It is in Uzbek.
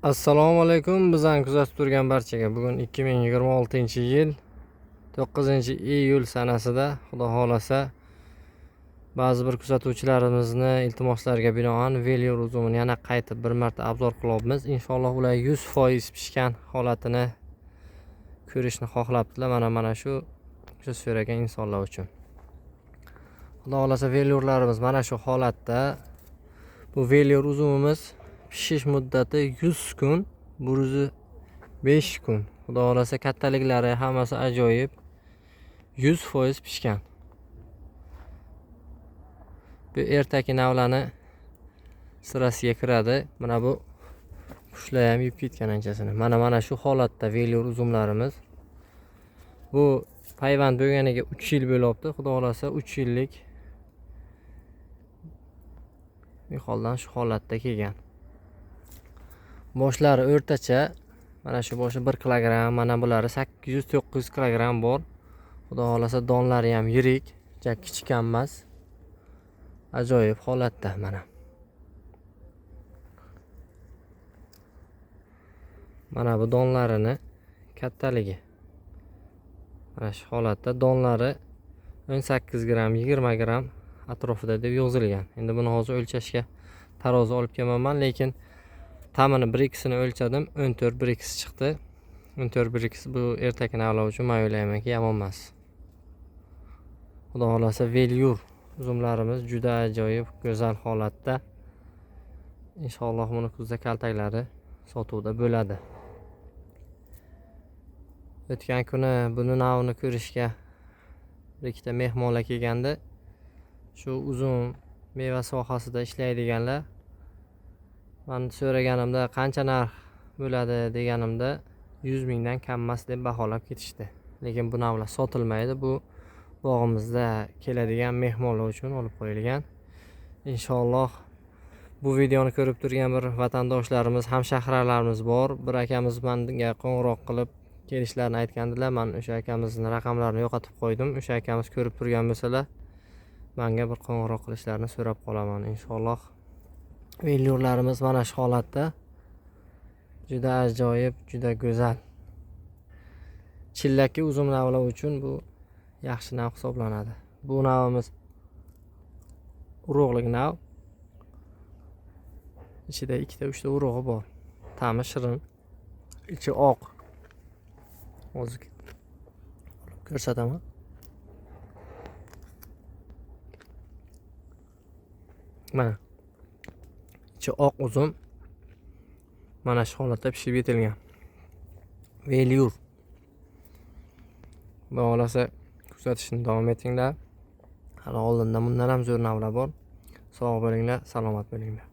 Assalomu alaykum. Bizani kuzatib turgan barchaga bugun 2026-yil 9-iyul sanasida xudo xolasa ba'zi bir kuzatuvchilarimizni iltimoslariga binoan Veliur uzumini yana qaytib bir marta obzor qilyapmiz. Inshaalloh ular 100% pishgan holatini ko'rishni xohlabdilar. Mana shu so'ragan insonlar uchun. Xudo xolasa Veliurlarimiz mana shu holatda. Bu Veliur uzumimiz pishish muddati 100 kun, buruzi 5 kun. Xudo xolasa kattaliklari hammasi ajoyib. 100% pishgan. Bu ertaki navlani sirasiga kiradi. Mana bu qushlar ham yeb ketgan anchasini. Mana shu holatda Veliur uzumlarimiz. Bu payvand bo'lganiga 3 yil bo'lyapti. Xudo xolasa 3 yillik holdan shu holatda kelgan. Boshlari o'rtacha, mana shu boshi 1 kilogramm, mana bulari 800-900 kilogramm bor. Xudo xolasa donlari ham yirik, jak kichik emas. Ajoyib holatda mana. Mana bu donlarini kattaligi. Mana shu holatda donlari 18 gram, 20 gram atrofida deb yozilgan. Endi buni hozir o'lchashga tarozi olib kelmaman, lekin ta'mini 1-2sini o'lchadim, 14-1-2 chiqdi. 14-1-2 bu ertaga navlar uchun men o'ylaymanki yomon emas. Xudo xolasa Veliur uzumlarimiz juda ajoyib, go'zal holatda. Inshaalloh buni kuzda kaltaklari sotuvda bo'ladi. O'tgan kuni buni navini ko'rishga bir ikkita mehmonlar kelganda, shu uzum meva sohasida ishlaydiganlar men so'raganimda qancha narx bo'ladi deganimda 100 mingdan kam emas deb baholab ketishdi. Lekin bu navlar sotilmaydi. Bu bog'imizda keladigan mehmonlar uchun olib qo'yilgan. Inshaalloh bu videoni ko'rib turgan bir vatandoshlarimiz, hamshahralarimiz bor. Bir akamiz menga qo'ng'iroq qilib kelishlarini aytgandilar. Men o'sha akamizning raqamlarini yo'qotib qo'ydim. O'sha akamiz ko'rib turgan bo'lsalar, menga bir qo'ng'iroq qilishlarini so'rab qolaman inshaalloh. Veliurlarimiz mana shu holatda. Juda ajoyib, juda go'zal. Chillakli uzum navlar uchun bu yaxshi nav hisoblanadi. Bu navimiz urug'lik nav. Ichida 2-3 ta urug'i bor. Ta'mi shirin, ichi oq. Hozir ko'rsataman. Mana ichi oq uzum. Mana shu holatda pishib yetilgan. Veliur. Xudo xolasa kuzatishni davom etinglar. Hali oldinda bundan ham zo'r navlar bor. Sog' bo'linglar, salomat bo'linglar.